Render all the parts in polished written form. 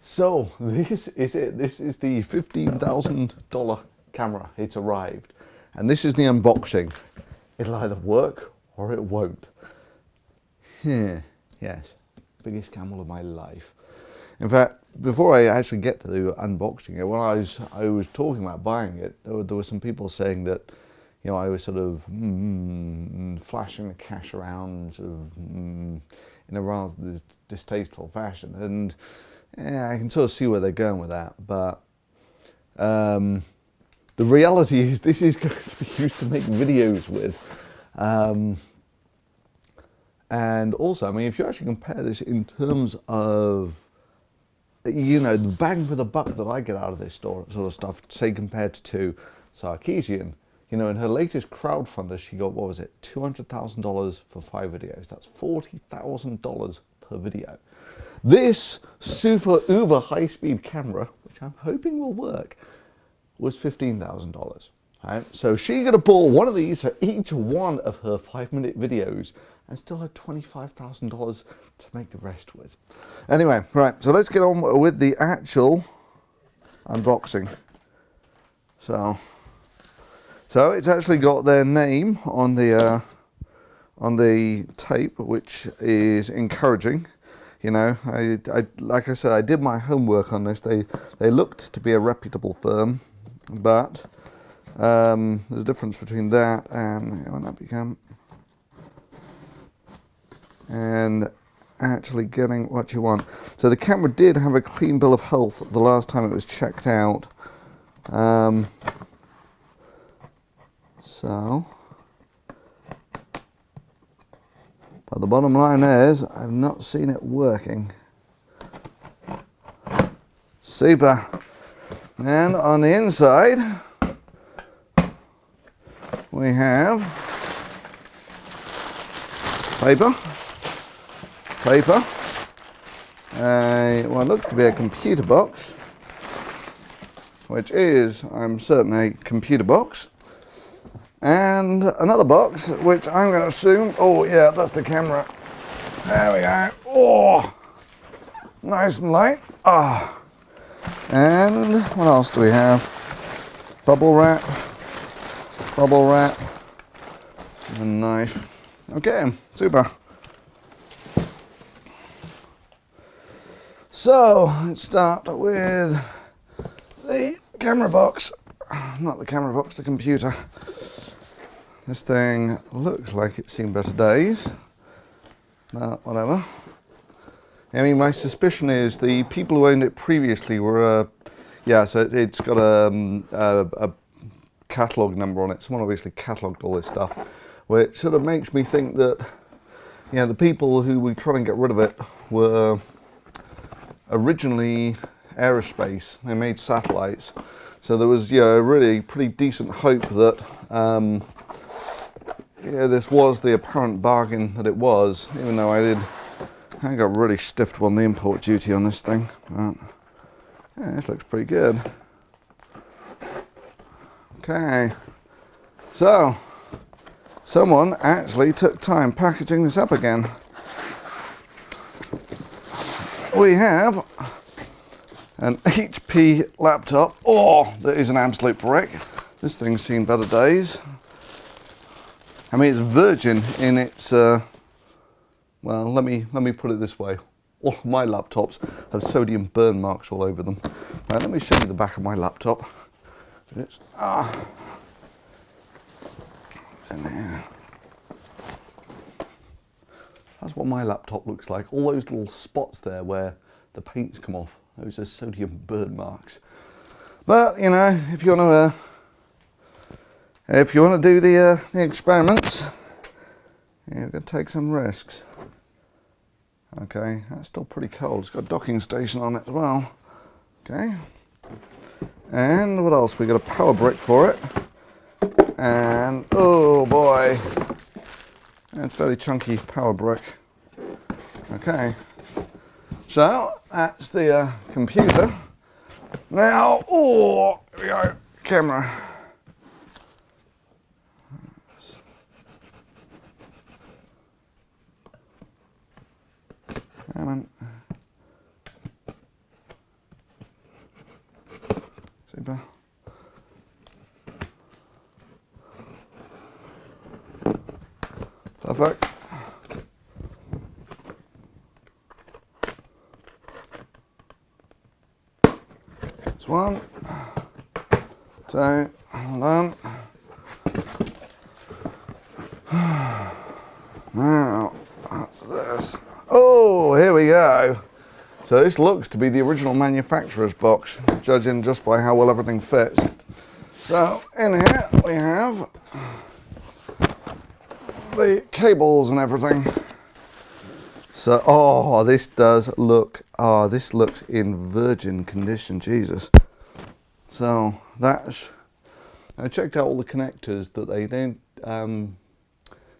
So this is it. This is the $15,000 camera. It's arrived. And this is the unboxing. It'll either work or it won't. Yes, biggest gamble of my life. In fact, before I actually get to unboxing it, when I was talking about buying it, there were some people saying that, you know, I was sort of flashing the cash around sort of in a rather distasteful fashion. And yeah, I can sort of see where they're going with that. But the reality is this is going to be used to make videos with. And also, I mean, if you actually compare this in terms of, you know, the bang for the buck that I get out of this sort of stuff, say compared to Sarkeesian, you know, in her latest crowdfunder, she got, what was it, $200,000 for 5 videos. That's $40,000 per video. This super uber high-speed camera, which I'm hoping will work, was $15,000. Right? So she could have bought one of these for each one of her 5-minute videos and still had $25,000 to make the rest with. Anyway, right, so let's get on with the actual unboxing. So it's actually got their name on the tape, which is encouraging. You know, I like I said, I did my homework on this. They looked to be a reputable firm, but there's a difference between that and actually getting what you want. So the camera did have a clean bill of health the last time it was checked out. But the bottom line is, I've not seen it working. Super. And on the inside, we have paper, what looks to be a computer box, which is, I'm certain, a computer box, and another box, which I'm going to assume, oh yeah, that's the camera. There we go. Oh, nice and light. Ah, and what else do we have? Bubble wrap, and a knife. Okay, super. So let's start with the camera box. Not the camera box, the computer. This thing looks like it's seen better days. But whatever. I mean, my suspicion is the people who owned it previously were, yeah, so it's got a catalogue number on it. Someone obviously catalogued all this stuff, which sort of makes me think that, you know, the people who were trying to get rid of it were originally aerospace. They made satellites. So there was, you know, a really pretty decent hope that, yeah, this was the apparent bargain that it was, even though I got really stiffed on the import duty on this thing. But, yeah, this looks pretty good. Okay, so someone actually took time packaging this up again. We have an HP laptop. Oh, that is an absolute brick. This thing's seen better days. I mean, it's virgin in its, well, let me put it this way. All of my laptops have sodium burn marks all over them. Right, let me show you the back of my laptop. It's in there. That's what my laptop looks like. All those little spots there where the paint's come off. Those are sodium burn marks. But you know, if you want to do the experiments, you've got to take some risks. Okay, that's still pretty cold. It's got a docking station on it as well. Okay. And what else? We got a power brick for it. And oh boy, it's very chunky power brick. Okay, so that's the computer. Now, oh, here we go, camera. Come on. paper. Perfect. That's one, two, done. Now, that's this. Oh, here we go. So this looks to be the original manufacturer's box, judging just by how well everything fits. So in here we have the cables and everything. So, oh, this does look, oh, this looks in virgin condition, Jesus. So that's, I checked out all the connectors that they then,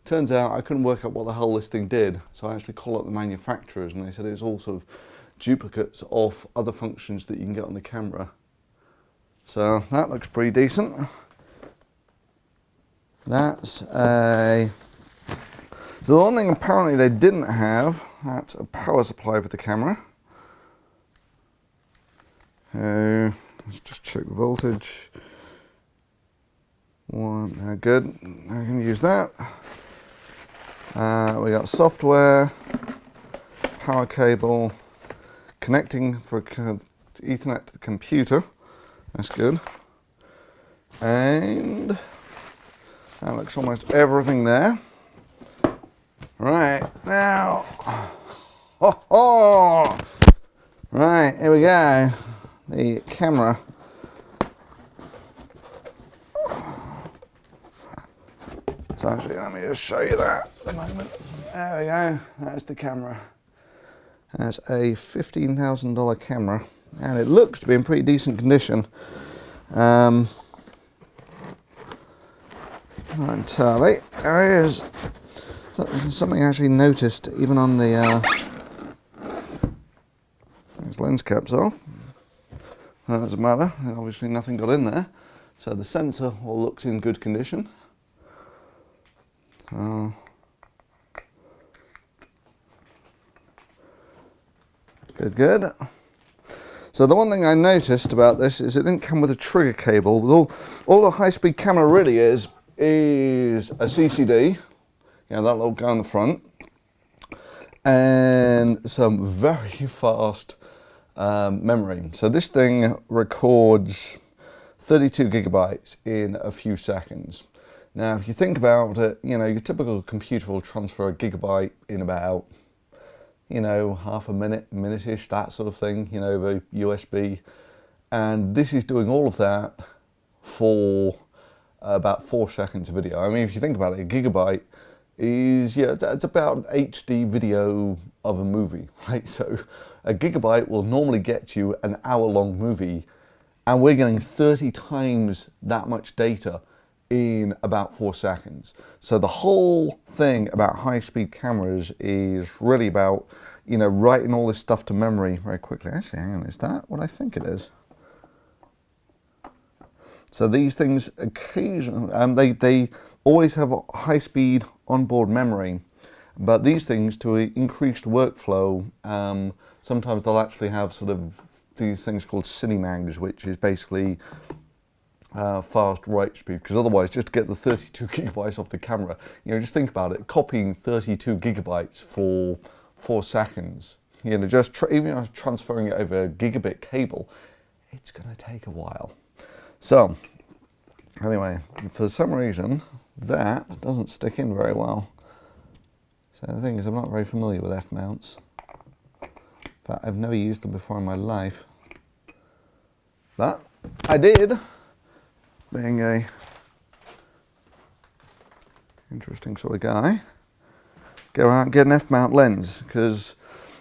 turns out I couldn't work out what the hell this thing did. So I actually called up the manufacturers and they said it's all sort of duplicates of other functions that you can get on the camera. So that looks pretty decent. That's a, so the one thing apparently they didn't have, that's a power supply for the camera. Let's just check the voltage. One, good, I can use that. We got software, power cable, connecting for Ethernet to the computer. That's good. And that looks almost everything there. Right, now, right, here we go. The camera. So actually, let me just show you that at the moment. There we go, that's the camera. That's a $15,000 camera, and it looks to be in pretty decent condition. Not entirely. There is something I actually noticed even on the this lens cap's off. That doesn't matter, obviously nothing got in there. So the sensor all looks in good condition. So good. So the one thing I noticed about this is it didn't come with a trigger cable. All the high-speed camera really is a CCD, that little guy on the front, and some very fast memory. So this thing records 32 gigabytes in a few seconds. Now, if you think about it, your typical computer will transfer a gigabyte in about, half a minute, minute-ish, that sort of thing, over USB. And this is doing all of that for about 4 seconds of video. I mean, if you think about it, a gigabyte is, it's about an HD video of a movie, right? So a gigabyte will normally get you an hour-long movie, and we're getting 30 times that much data in about 4 seconds. So the whole thing about high-speed cameras is really about, writing all this stuff to memory very quickly. Actually, hang on, is that what I think it is? So these things occasionally, they always have a high-speed onboard memory, but these things, to increase the workflow, sometimes they'll actually have sort of these things called Cinemags, which is basically fast write speed, because otherwise, just to get the 32 gigabytes off the camera, just think about it, copying 32 gigabytes for 4 seconds, just even transferring it over a gigabit cable, it's going to take a while. So anyway, for some reason that doesn't stick in very well. So the thing is, I'm not very familiar with F-mounts, but I've never used them before in my life, but I did, being a interesting sort of guy, go out and get an F-mount lens, because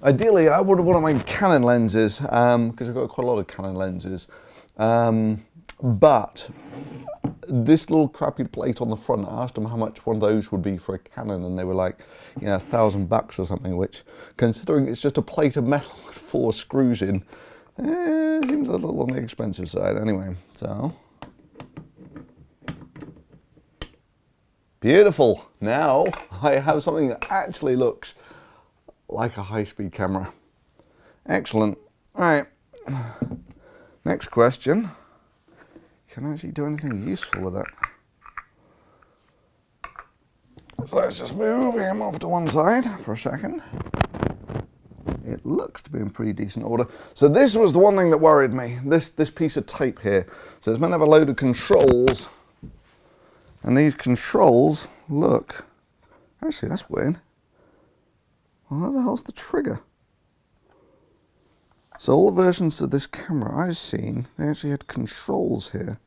ideally I would have one of my Canon lenses, because I've got quite a lot of Canon lenses, but this little crappy plate on the front, I asked them how much one of those would be for a Canon, and they were like, $1,000 or something, which, considering it's just a plate of metal with 4 screws in, seems a little on the expensive side. Anyway, so beautiful. Now I have something that actually looks like a high-speed camera. Excellent. All right. Next question. can actually do anything useful with it. So let's just move him off to one side for a second. It looks to be in pretty decent order. So this was the one thing that worried me, this piece of tape here. So it's meant to have a load of controls, and these controls look, actually that's weird. Well, what the hell's the trigger? So all the versions of this camera I've seen, they actually had controls here.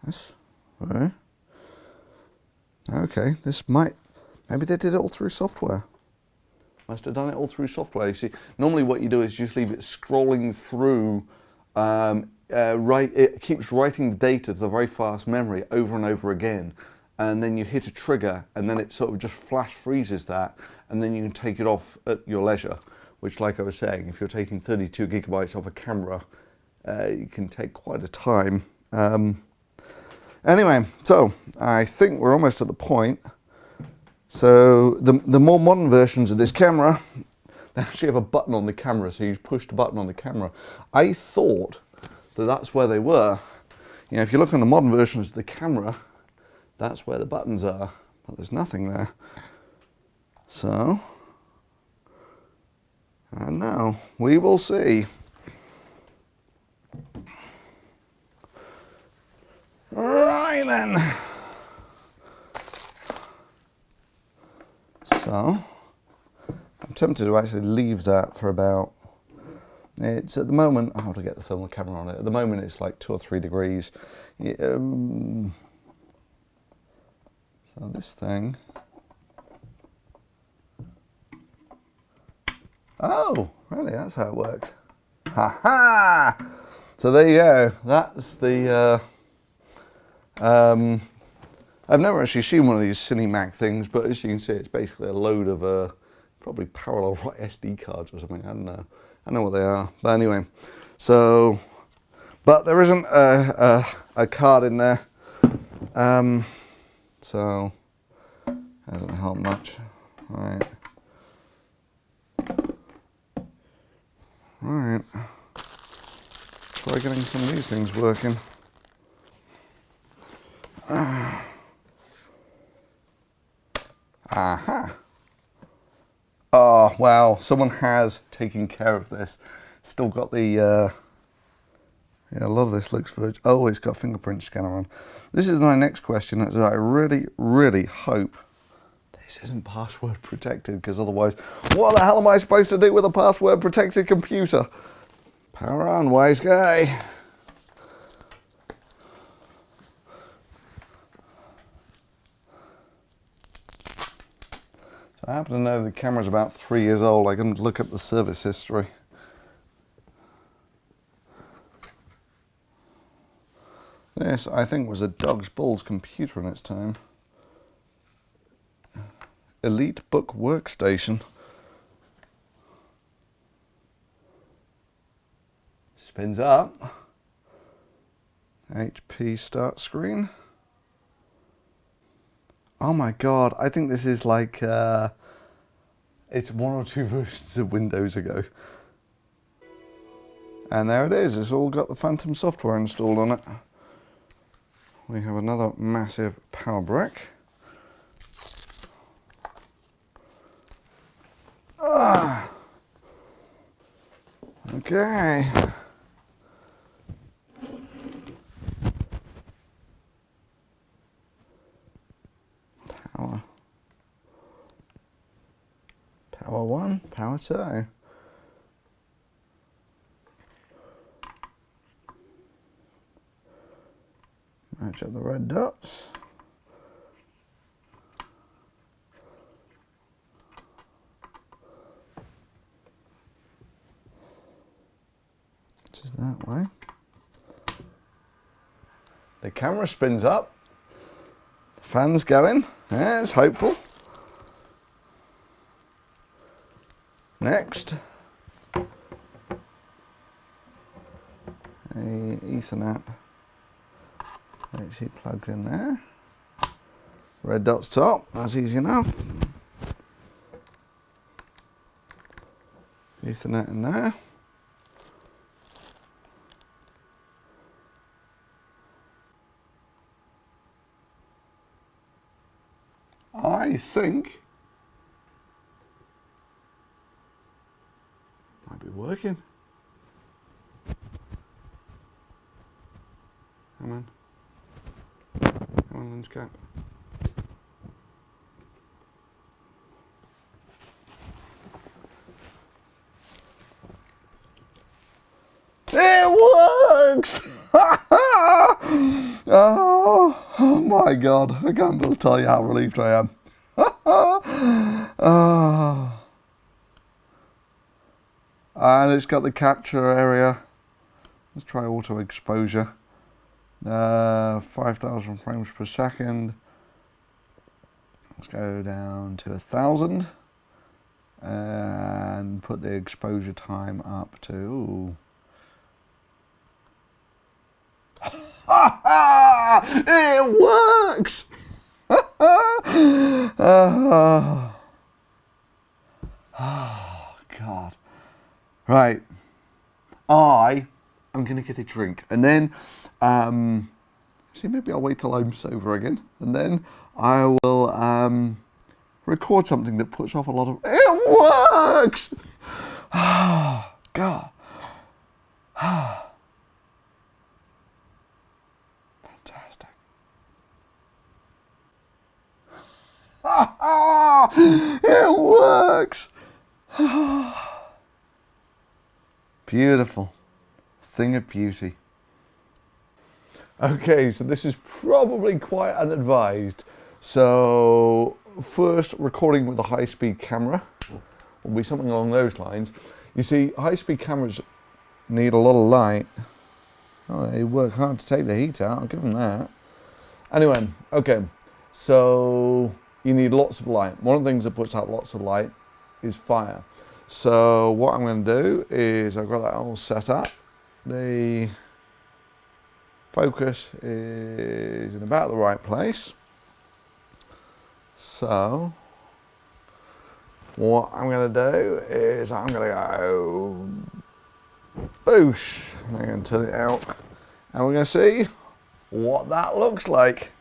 That's, okay, this might, maybe they did it all through software. Must have done it all through software. You see, normally what you do is you just leave it scrolling through, it keeps writing the data to the very fast memory over and over again, and then you hit a trigger and then it sort of just flash freezes that, and then you can take it off at your leisure, which, like I was saying, if you're taking 32 gigabytes off a camera, you can take quite a time. Anyway, so I think we're almost at the point. So the more modern versions of this camera, they actually have a button on the camera, so you push the button on the camera. I thought that that's where they were. You know, if you look on the modern versions of the camera, that's where the buttons are, but there's nothing there. So, I don't know, we will see. Right then. So, I'm tempted to actually leave that for about, it's at the moment, how to get the thermal camera on it, at the moment it's like 2 or 3 degrees. So this thing, oh, really, that's how it works. Ha ha! So there you go, that's the, I've never actually seen one of these Cinemac things, but as you can see, it's basically a load of probably parallel write SD cards or something. I don't know. I know what they are. But anyway, so, but there isn't a card in there, so that doesn't help much. Right. Right. Try getting some of these things working. Aha. Oh, wow, someone has taken care of this. Still got the, yeah, a lot of this looks virgin. Oh, it's got fingerprint scanner on. This is my next question. Is I really, really hope this isn't password protected, because otherwise, what the hell am I supposed to do with a password protected computer? Power on, wise guy. I happen to know the camera's about 3 years old. I can look up the service history. This, I think, was a dog's balls computer in its time. Elite Book Workstation. Spins up. HP start screen. Oh my god, I think this is like, it's 1 or 2 versions of Windows ago. And there it is, it's all got the Phantom software installed on it. We have another massive power brick. Ah. Okay. Power 1, power 2. Match up the red dots. Which is that way. The camera spins up. The fan's going. Yeah, it's hopeful. Next, a Ethernet actually plugs in there. Red dots top, that's easy enough. Ethernet in there. think might be working. Come on. Come on, lens cap. It works! Oh my God, I can't be able to tell you how relieved I am. And it's got the capture area. Let's try auto exposure. 5,000 frames per second. Let's go down to 1,000 and put the exposure time up to. It works! Oh God. Right. I am going to get a drink and then, see, maybe I'll wait till I'm sober again and then I will record something that puts off a lot of. It works! Oh, God. Fantastic. It works! Beautiful. Thing of beauty. Okay, so this is probably quite unadvised. So first, recording with a high-speed camera will be something along those lines. You see, high-speed cameras need a lot of light. Oh, they work hard to take the heat out, I'll give them that. Anyway, okay, so you need lots of light. One of the things that puts out lots of light is fire. So what I'm going to do is I've got that all set up. The focus is in about the right place. So what I'm going to do is I'm going to go boosh. I'm going to turn it out and we're going to see what that looks like.